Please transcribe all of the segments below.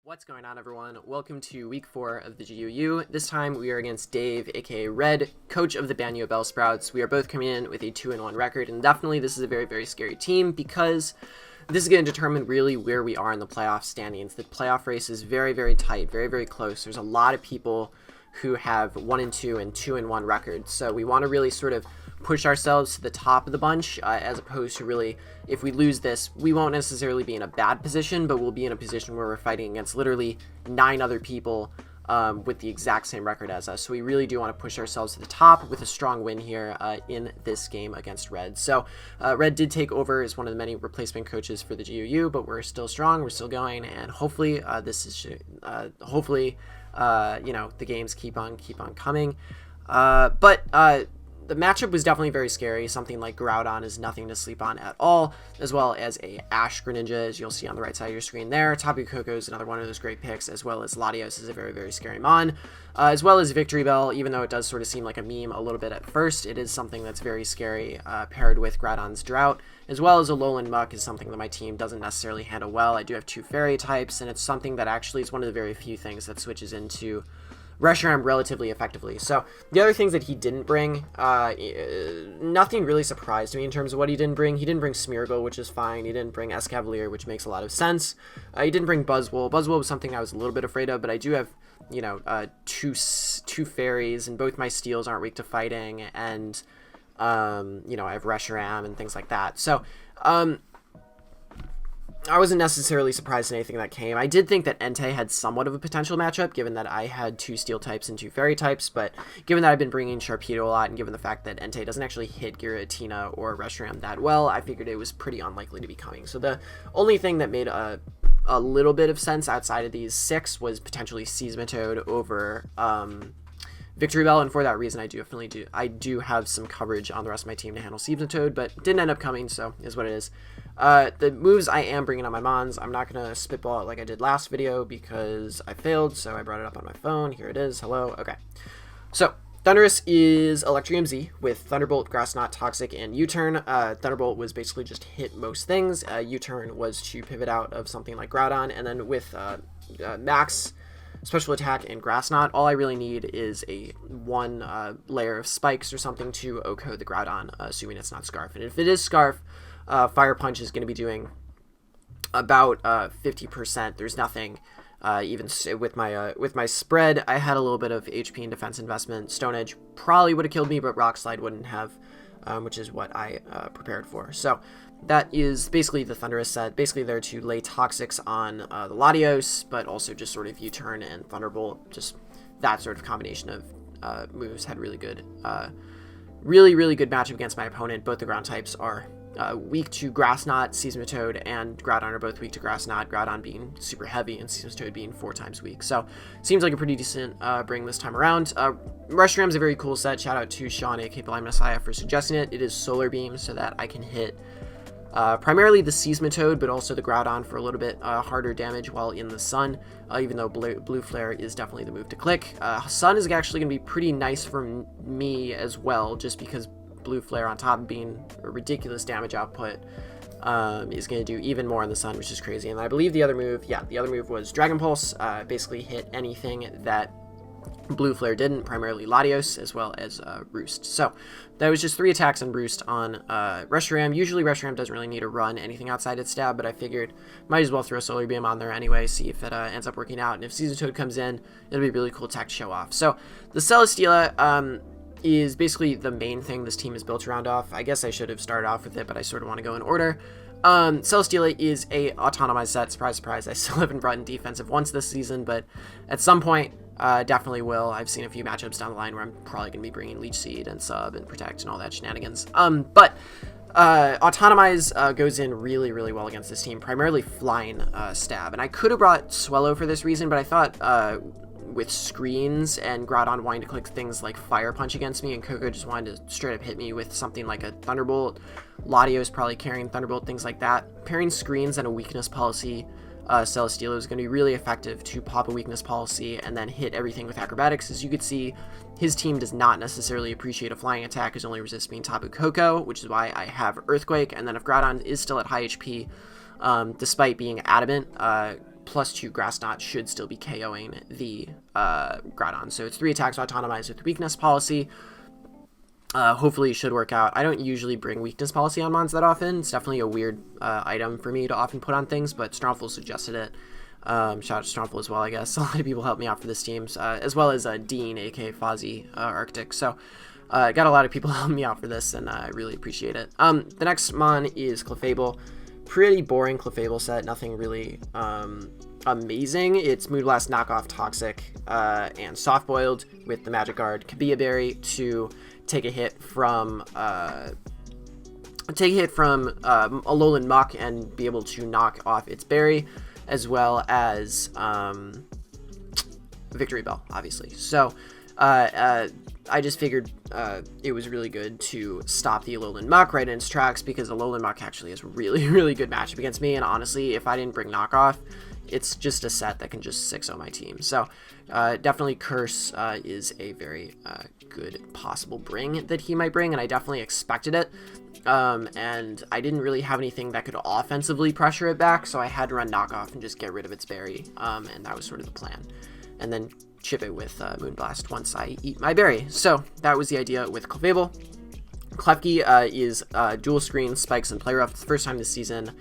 What's going on, everyone? Welcome to week 4 of the GUU. This time we are against Dave, aka Red, coach of the Banyo Bellsprouts. We are both coming in with a 2-1 record, and definitely this is a very, very scary team because this is going to determine really where we are in the playoff standings. The playoff race is very, very tight, very, very close. There's a lot of people who have 1-2 and 2-1 records, so we want to really sort of push ourselves to the top of the bunch, as opposed to really, if we lose this, we won't necessarily be in a bad position, but we'll be in a position where we're fighting against literally 9 other people with the exact same record as us. So we really do want to push ourselves to the top with a strong win here in this game against Red. So Red did take over as one of the many replacement coaches for the GUU, but we're still strong, we're still going, and hopefully you know, the games keep on coming. The matchup was definitely very scary. Something like Groudon is nothing to sleep on at all, as well as a Ash Greninja, as you'll see on the right side of your screen there. Tapu Koko is another one of those great picks, as well as Latios is a very, very scary mon, as well as Victory Bell. Even though it does sort of seem like a meme a little bit at first, it is something that's very scary, paired with Groudon's Drought, as well as Alolan Muk is something that my team doesn't necessarily handle well. I do have 2 fairy types, and it's something that actually is one of the very few things that switches into Reshiram relatively effectively. So the other things that he didn't bring, nothing really surprised me in terms of what he didn't bring. He didn't bring Smeargle, which is fine. He didn't bring Escavalier, which makes a lot of sense. He didn't bring Buzzwole. Buzzwole was something I was a little bit afraid of, but I do have, you know, two fairies, and both my steels aren't weak to fighting, and you know, I have Reshiram and things like that. So I wasn't necessarily surprised at anything that came. I did think that Entei had somewhat of a potential matchup, given that I had 2 steel types and 2 fairy types, but given that I've been bringing Sharpedo a lot, and given the fact that Entei doesn't actually hit Giratina or Reshiram that well, I figured it was pretty unlikely to be coming. So the only thing that made a little bit of sense outside of these 6 was potentially Seismitoad over Victory Bell, and for that reason, I do have some coverage on the rest of my team to handle Seismitoad, but didn't end up coming, so is what it is. The moves I am bringing on my mons, I'm not going to spitball it like I did last video because I failed, so I brought it up on my phone. Here it is. Hello. Okay. So, Thundurus is Electrium Z with Thunderbolt, Grass Knot, Toxic, and U-Turn. Thunderbolt was basically just hit most things. U-Turn was to pivot out of something like Groudon, and then with Max Special Attack and Grass Knot, all I really need is a 1 layer of spikes or something to OHKO the Groudon, assuming it's not Scarf. And if it is Scarf, Fire Punch is going to be doing about 50%. There's nothing, even with my spread, I had a little bit of HP and defense investment. Stone Edge probably would have killed me, but Rock Slide wouldn't have, which is what I prepared for. So that is basically the Thundurus set. Basically there to lay Toxics on the Latios, but also just sort of U-Turn and Thunderbolt. Just that sort of combination of moves had really good, really good matchup against my opponent. Both the ground types are weak to Grass Knot. Seismitoad and Groudon are both weak to Grass Knot, Groudon being super heavy and Seismitoad being 4 times weak. So seems like a pretty decent bring this time around. Reshiram's a very cool set. Shout out to Sean, aka Blind Messiah, for suggesting it. It is Solar Beam, so that I can hit primarily the Seismitoad, but also the Groudon for a little bit harder damage while in the sun, even though Blue Flare is definitely the move to click. Sun is actually going to be pretty nice for me as well, just because Blue Flare, on top of being a ridiculous damage output, is going to do even more in the sun, which is crazy. And I believe the other move was Dragon Pulse, basically hit anything that Blue Flare didn't, primarily Latios, as well as Roost. So that was just 3 attacks on Roost on Reshiram. Usually Reshiram doesn't really need to run anything outside its stab, but I figured might as well throw Solar Beam on there anyway, see if it ends up working out. And if Seismitoad comes in, it'll be a really cool attack to show off. So the Celesteela is basically the main thing this team is built around off. I guess I should have started off with it, but I sort of want to go in order. Celesteela is a autonomized set. Surprise, surprise. I still haven't brought in defensive once this season, but at some point, definitely will. I've seen a few matchups down the line where I'm probably going to be bringing Leech Seed and Sub and Protect and all that shenanigans. But Autonomize goes in really, really well against this team, primarily Flying Stab. And I could have brought Swellow for this reason, but I thought with screens and Groudon wanting to click things like Fire Punch against me, and Koko just wanted to straight up hit me with something like a Thunderbolt, Latios probably carrying Thunderbolt, things like that. Pairing screens and a weakness policy, Celesteela is going to be really effective to pop a weakness policy and then hit everything with acrobatics. As you can see, his team does not necessarily appreciate a flying attack, as only resists being Tapu Koko, which is why I have Earthquake. And then if Groudon is still at high HP, despite being adamant, +2 Grass Knot should still be KOing the Groudon. So it's 3 attacks autonomized with weakness policy. Hopefully it should work out. I don't usually bring weakness policy on mons that often. It's definitely a weird item for me to often put on things, but Stromful suggested it. Shout out to Stromful as well, I guess. A lot of people helped me out for this team, as well as Dean, aka Fozzie Arctic. So got a lot of people helping me out for this, and I really appreciate it. The next mon is Clefable. Pretty boring Clefable set, nothing really amazing. It's Mood Blast, Knockoff, Toxic, and Soft Boiled with the Magic Guard Kabia Berry to take a hit from Alolan Muk and be able to knock off its berry, as well as Victory Bell, obviously. So I just figured it was really good to stop the Alolan Muk right in its tracks, because Alolan Muk actually is really, really good matchup against me, and honestly, if I didn't bring Knockoff, it's just a set that can just 6-0 my team. So definitely Curse is a very good possible bring that he might bring, and I definitely expected it. And I didn't really have anything that could offensively pressure it back, so I had to run Knockoff and just get rid of its berry, and that was sort of the plan. And then chip it with Moonblast once I eat my berry. So that was the idea with Clefable. Klefki is dual screen, spikes, and play rough. It's the first time this season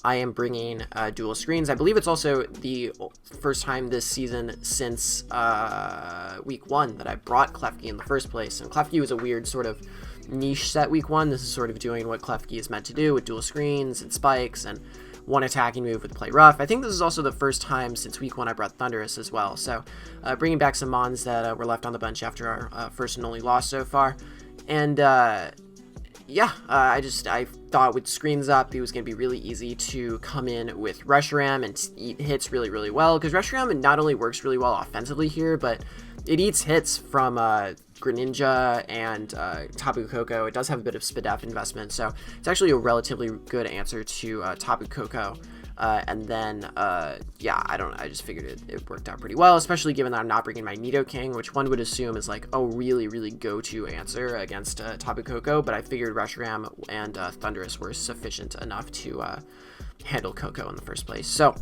I am bringing dual screens. I believe it's also the first time this season since week 1 that I brought Klefki in the first place. And Klefki was a weird sort of niche set week 1. This is sort of doing what Klefki is meant to do with dual screens and spikes and one attacking move with play rough. I think this is also the first time since week 1 I brought Thundurus as well. So bringing back some mons that were left on the bench after our first and only loss so far. And yeah, I thought with screens up, it was going to be really easy to come in with Reshiram and eat hits really, really well, because Reshiram not only works really well offensively here, but it eats hits from Greninja and Tapu Koko. It does have a bit of Spadef investment, so it's actually a relatively good answer to Tapu Koko. And then, yeah, I just figured it worked out pretty well, especially given that I'm not bringing my Nidoking, which one would assume is like a really, really go-to answer against Tapu Koko, but I figured Reshiram and Thundurus were sufficient enough to handle Koko in the first place. So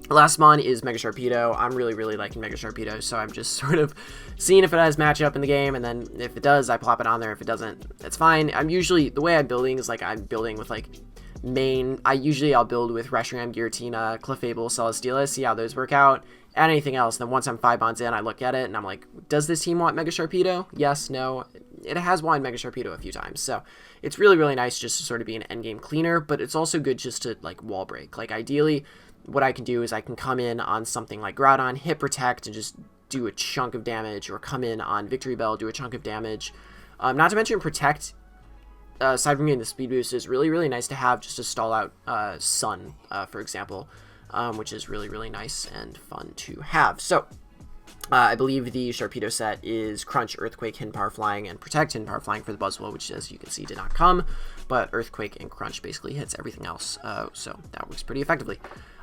last mon is Mega Sharpedo. I'm really, really liking Mega Sharpedo, so I'm just sort of seeing if it has matchup in the game, and then if it does, I plop it on there. If it doesn't, it's fine. The way I'm building is like I'm building with like I'll build with Reshiram, Giratina, Clefable, Celesteela, see how those work out, and anything else. Then once I'm 5 mons in, I look at it and I'm like, does this team want Mega Sharpedo? Yes, no. It has won Mega Sharpedo a few times, so it's really, really nice just to sort of be an endgame cleaner, but it's also good just to like wall break. Like ideally, what I can do is I can come in on something like Groudon, hit Protect, and just do a chunk of damage, or come in on Victory Bell, do a chunk of damage. Not to mention Protect, aside from getting the speed boost, is really, really nice to have just to stall out Sun, for example, which is really, really nice and fun to have. So I believe the Sharpedo set is Crunch, Earthquake, Hidden Power Flying, and Protect. Hidden Power Flying for the Buzzwole, which, as you can see, did not come, but Earthquake and Crunch basically hits everything else, so that works pretty effectively.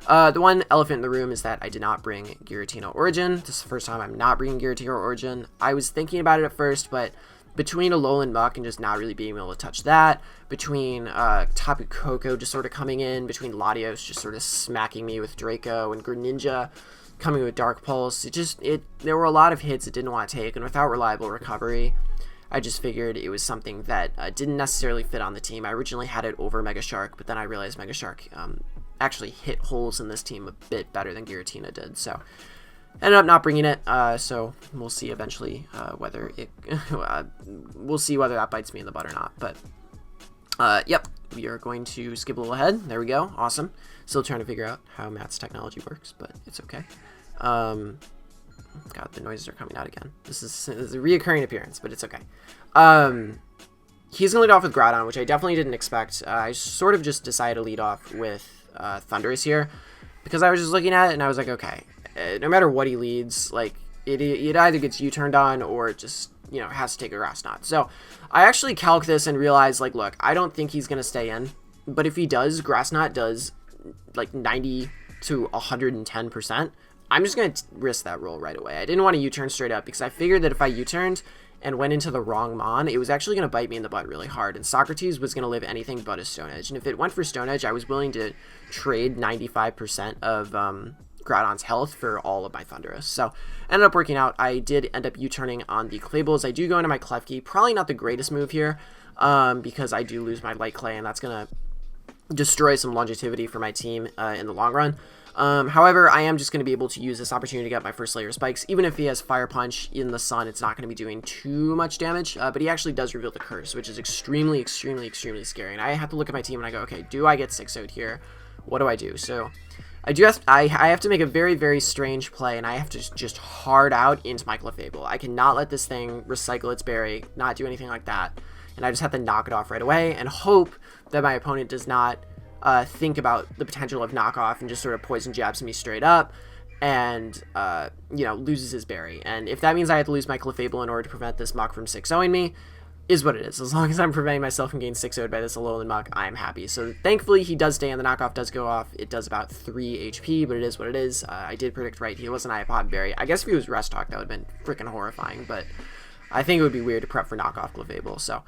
The one elephant in the room is that I did not bring Giratina Origin. This is the first time I'm not bringing Giratina Origin. I was thinking about it at first, but between Alolan Muk and just not really being able to touch that, between Tapu Koko just sort of coming in, between Latios just sort of smacking me with Draco, and Greninja coming with Dark Pulse, there were a lot of hits it didn't want to take, and without reliable recovery, I just figured it was something that didn't necessarily fit on the team. I originally had it over Mega Shark, but then I realized Mega Shark actually hit holes in this team a bit better than Giratina did, so ended up not bringing it, so we'll see eventually whether it we'll see whether that bites me in the butt or not. But yep, we are going to skip a little ahead. There we go. Awesome. Still trying to figure out how Matt's technology works, but it's okay. God, the noises are coming out again. This is a reoccurring appearance, but it's okay. He's gonna lead off with Groudon, which I definitely didn't expect. I sort of just decided to lead off with Thundurus here, because I was just looking at it and I was like, okay, no matter what he leads, like it either gets U-turned on or it just, you know, has to take a Grass Knot. So I actually calc this and realized, like, look, I don't think he's gonna stay in, but if he does, Grass Knot does like 90 to 110%. I'm just gonna risk that roll right away. I didn't want to U-turn straight up because I figured that if I U-turned and went into the wrong mon, it was actually going to bite me in the butt really hard, and Socrates was going to live anything but a Stone Edge. And if it went for Stone Edge, I was willing to trade 95% of Groudon's health for all of my Thundurus. So ended up working out. I did end up U-turning on the Claybles. I do go into my Klefki. Probably not the greatest move here because I do lose my Light Clay, and that's going to destroy some longevity for my team in the long run. However, I am just going to be able to use this opportunity to get my first layer spikes. Even if he has Fire Punch in the sun, it's not going to be doing too much damage, but he actually does reveal the curse, which is extremely scary. And I have to look at my team and I go, okay, do I get 6-0'd here? What do I do? So I have to make a very strange play, and I have to just hard out into my Clefable. I cannot let this thing recycle its berry, not do anything like that, and I just have to knock it off right away and hope that my opponent does not think about the potential of knockoff and just sort of poison jabs me straight up and, you know, loses his berry. And if that means I have to lose my Clefable in order to prevent this Muk from 6-0ing me, is what it is. As long as I'm preventing myself from getting 6-0'd by this Alolan Muk, I'm happy. So thankfully he does stay and the knockoff does go off. It does about 3 HP, but it is what it is. I did predict right. He wasn't Iapod Berry. I guess if he was Rest Talk, that would have been freaking horrifying, but I think it would be weird to prep for knockoff Clefable. So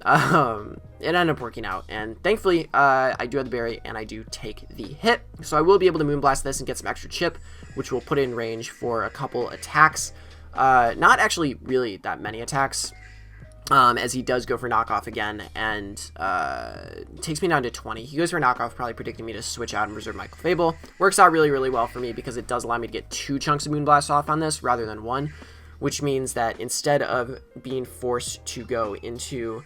it ended up working out, and thankfully I do have the berry and I do take the hit, so I will be able to Moonblast this and get some extra chip, which will put it in range for a couple attacks. Not actually really that many attacks, as he does go for knockoff again, and takes me down to 20. He goes for knockoff, probably predicting me to switch out and reserve my Clefable. Works out really well for me because it does allow me to get 2 chunks of Moonblast off on this rather than 1, which means that instead of being forced to go into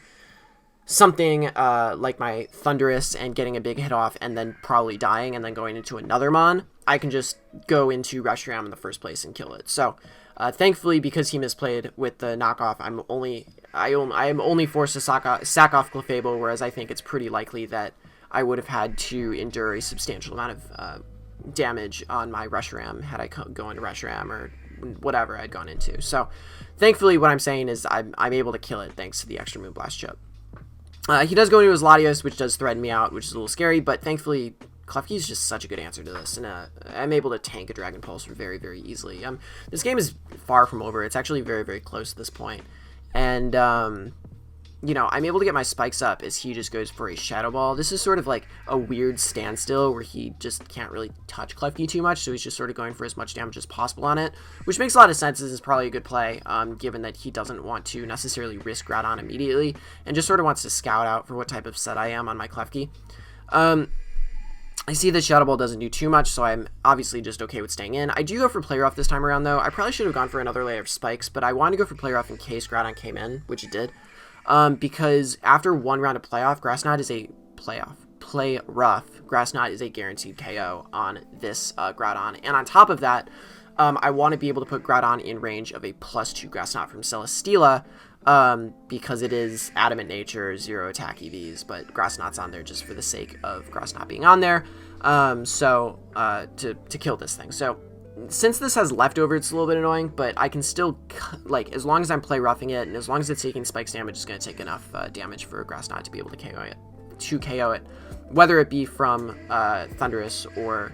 something like my Thundurus and getting a big hit off and then probably dying and then going into another Mon, I can just go into Reshiram in the first place and kill it. So thankfully, because he misplayed with the knockoff, I am only forced to sack off Clefable, whereas I think it's pretty likely that I would have had to endure a substantial amount of damage on my Reshiram had I go into Reshiram or whatever I'd gone into. So thankfully what I'm saying is I'm able to kill it thanks to the extra Moonblast chip. He does go into his Latios, which does threaten me out, which is a little scary, but thankfully Klefki is just such a good answer to this, and I'm able to tank a Dragon Pulse very easily. This game is far from over. It's actually very close at this point, and you know, I'm able to get my spikes up as he just goes for a Shadow Ball. This is sort of like a weird standstill where he just can't really touch Klefki too much, so he's just sort of going for as much damage as possible on it, which makes a lot of sense. This is probably a good play, given that he doesn't want to necessarily risk Groudon immediately, and just sort of wants to scout out for what type of set I am on my Klefki. I see that Shadow Ball doesn't do too much, so I'm obviously just okay with staying in. I do go for Play Rough this time around, though. I probably should have gone for another layer of spikes, but I wanted to go for Play Rough in case Groudon came in, which it did. Because after one round of playoff, Grass Knot is a Play Rough. Grass Knot is a guaranteed KO on this Groudon. And on top of that, I want to be able to put Groudon in range of a +2 Grass Knot from Celesteela, because it is Adamant Nature, 0 attack EVs, but Grass Knot's on there just for the sake of Grass Knot being on there, to kill this thing. So since this has leftover, it's a little bit annoying, but I can still, like, as long as I'm Play Roughing it, and as long as it's taking spikes damage, it's going to take enough damage for Grass Knot to be able to KO it, whether it be from Thundurus or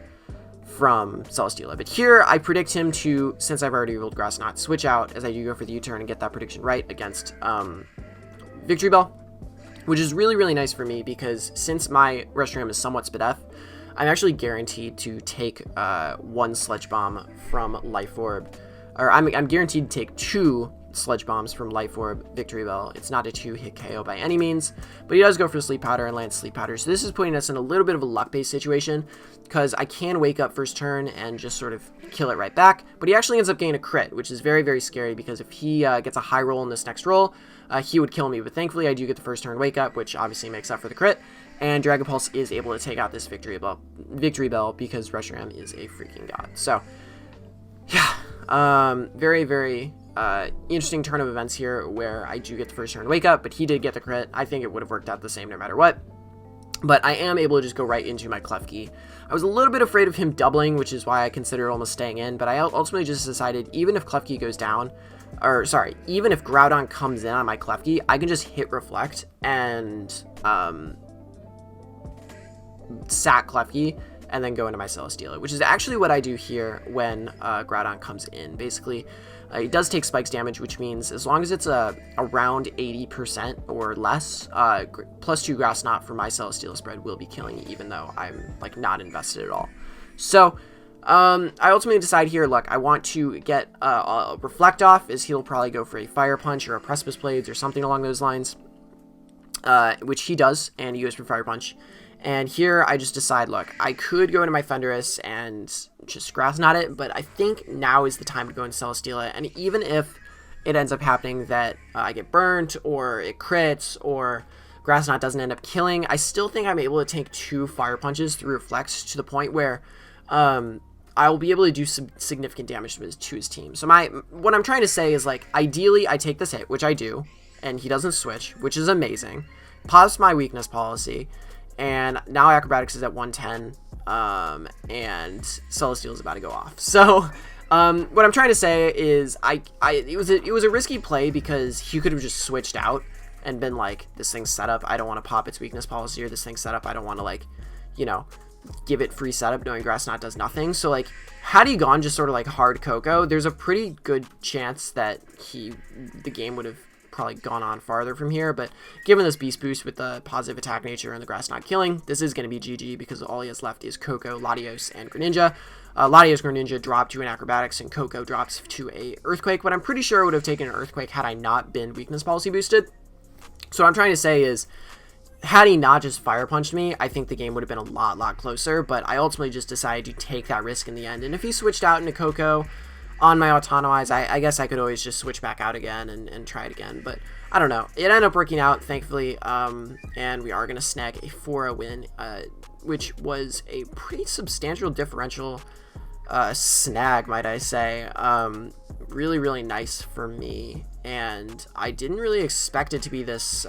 from Celesteela. But here, I predict him to, since I've already ruled Grass Knot, switch out as I do go for the U-turn and get that prediction right against Victory Bell, which is really nice for me, because since my Reshiram is somewhat Spadef, I'm actually guaranteed to take 1 Sludge Bomb from Life Orb, or I'm guaranteed to take 2 Sludge Bombs from Life Orb Victory Bell. It's not a 2-hit KO by any means, but he does go for Sleep Powder and lands Sleep Powder, so this is putting us in a little bit of a luck-based situation, because I can wake up first turn and just sort of kill it right back, but he actually ends up getting a crit, which is very scary, because if he gets a high roll in this next roll, he would kill me, but thankfully I do get the first turn wake up, which obviously makes up for the crit, and Dragon Pulse is able to take out this Victory Bell because Reshiram is a freaking god. So, yeah, very interesting turn of events here where I do get the first turn wake up, but he did get the crit. I think it would have worked out the same no matter what. But I am able to just go right into my Klefki. I was a little bit afraid of him doubling, which is why I considered almost staying in, but I ultimately just decided even if Klefki goes down, or sorry, even if Groudon comes in on my Klefki, I can just hit Reflect and sack Klefki and then go into my Celesteela, which is actually what I do here when Groudon comes in. Basically, it does take spikes damage, which means as long as it's around 80% or less, +2 Grass Knot for my Celesteela spread will be killing, even though I'm like not invested at all. So I ultimately decide here, look, I want to get a Reflect off, as he'll probably go for a Fire Punch or a Precipice Blades or something along those lines, which he does, and he goes for Fire Punch. And here I just decide, look, I could go into my Thundurus and just Grass Knot it, but I think now is the time to go into Celesteela, and even if it ends up happening that I get burnt, or it crits, or Grass Knot doesn't end up killing, I still think I'm able to take 2 Fire Punches through Reflects to the point where I will be able to do some significant damage to his team. So what I'm trying to say is, like, ideally I take this hit, which I do, and he doesn't switch, which is amazing. Pops my weakness policy, and now Acrobatics is at 110, and Celesteela is about to go off. So what I'm trying to say is it was a risky play because he could have just switched out and been like, this thing's set up, I don't want to pop its weakness policy, or this thing's set up, I don't want to, like, you know, give it free setup knowing Grass Knot does nothing. So, like, had he gone just sort of like hard Coco, there's a pretty good chance that the game would have probably gone on farther from here. But given this Beast Boost with the positive attack nature and the Grass Knot killing, this is going to be GG because all he has left is Coco, Latios, and Greninja. Latios, Greninja drop to an Acrobatics, and Coco drops to a Earthquake, but I'm pretty sure I would have taken an Earthquake had I not been weakness policy boosted. So what I'm trying to say is, had he not just Fire Punched me, I think the game would have been a lot closer, but I ultimately just decided to take that risk in the end. And if he switched out into Coco on my Autonomize, I guess I could always just switch back out again and try it again. But I don't know. It ended up working out, thankfully, and we are going to snag a 4-0 win, which was a pretty substantial differential snag, might I say. Really nice for me, and I didn't really expect it to be this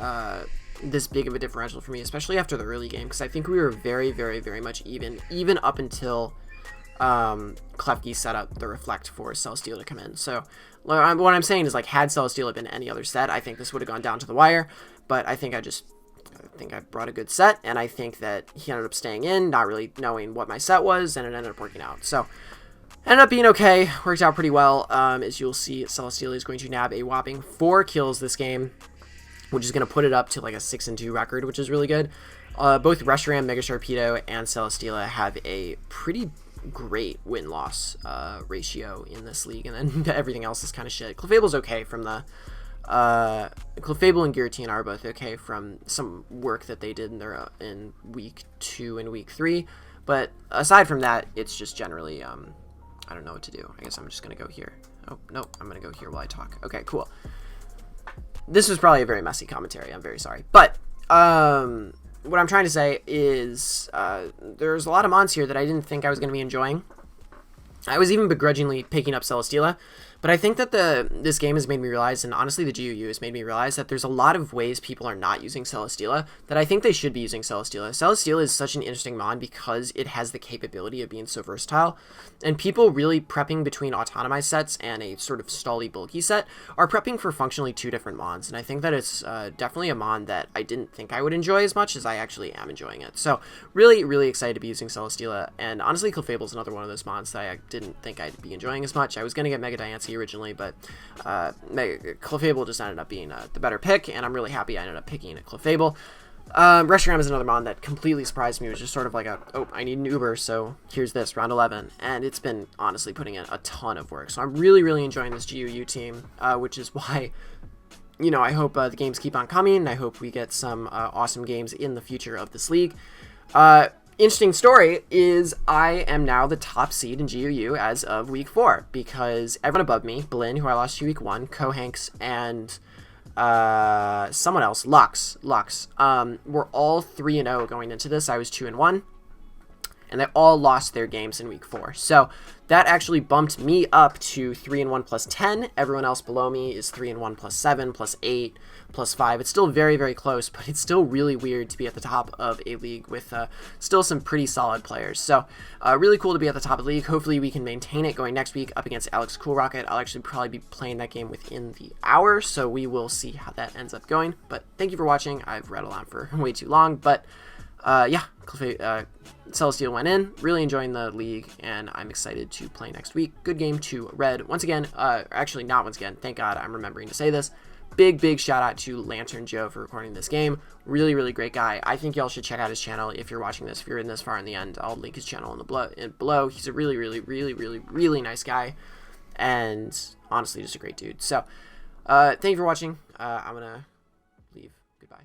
big of a differential for me, especially after the early game, because I think we were very much even up until Klefki set up the Reflect for Celesteela to come in. So what I'm saying is, like, had Celesteela been any other set, I think this would have gone down to the wire, but I think I brought a good set, and I think that he ended up staying in, not really knowing what my set was, and it ended up working out. So ended up being okay, worked out pretty well. As you'll see, Celesteela is going to nab a whopping 4 kills this game, which is going to put it up to like a 6-2 record, which is really good. Both Reshiram, Mega Sharpedo, and Celesteela have a pretty great win-loss ratio in this league, and then everything else is kind of shit. Clefable's okay from the... Clefable and Giratina are both okay from some work that they did in week 2 and week 3, but aside from that, it's just generally... I don't know what to do. I guess I'm just going to go here. Oh, no, I'm going to go here while I talk. Okay, cool. This was probably a very messy commentary. I'm very sorry. But what I'm trying to say is there's a lot of mons here that I didn't think I was going to be enjoying. I was even begrudgingly picking up Celesteela, but I think that this game has made me realize, and honestly the GUU has made me realize, that there's a lot of ways people are not using Celesteela that I think they should be using Celesteela. Celesteela is such an interesting mon because it has the capability of being so versatile, and people really prepping between Autonomized sets and a sort of stally bulky set are prepping for functionally 2 different mons, and I think that it's definitely a mon that I didn't think I would enjoy as much as I actually am enjoying it. So really excited to be using Celesteela, and honestly Clefable's another one of those mons that I didn't think I'd be enjoying as much. I was going to get Mega Diancie originally, but Clefable just ended up being the better pick, and I'm really happy I ended up picking a Clefable. Reshiram is another mon that completely surprised me. It was just sort of like oh, I need an Uber, so here's this, round 11, and it's been honestly putting in a ton of work. So I'm really enjoying this GUU team, which is why, you know, I hope the games keep on coming, and I hope we get some awesome games in the future of this league. Interesting story is I am now the top seed in GUU as of week 4 because everyone above me, Blinn, who I lost to week 1, Kohanks, and someone else, Lux, were all 3-0 going into this. I was 2-1, and they all lost their games in week 4. So that actually bumped me up to 3-1 plus 10. Everyone else below me is 3-1 plus 7 plus 8 plus 5. It's still very close, but it's still really weird to be at the top of a league with still some pretty solid players. So really cool to be at the top of the league. Hopefully we can maintain it going next week up against Alex Cool Rocket. I'll actually probably be playing that game within the hour, so we will see how that ends up going. But thank you for watching. I've rattled on for way too long, but yeah, Celesteela went in, really enjoying the league, and I'm excited to play next week. Good game to Red. Once again, actually not once again, thank God I'm remembering to say this. big shout out to Lantern Joe for recording this game. Really great guy. I think y'all should check out his channel if you're watching this. If you're in this far in the end, I'll link his channel in the below. He's a really nice guy, and honestly just a great dude. So thank you for watching. I'm gonna leave. Goodbye.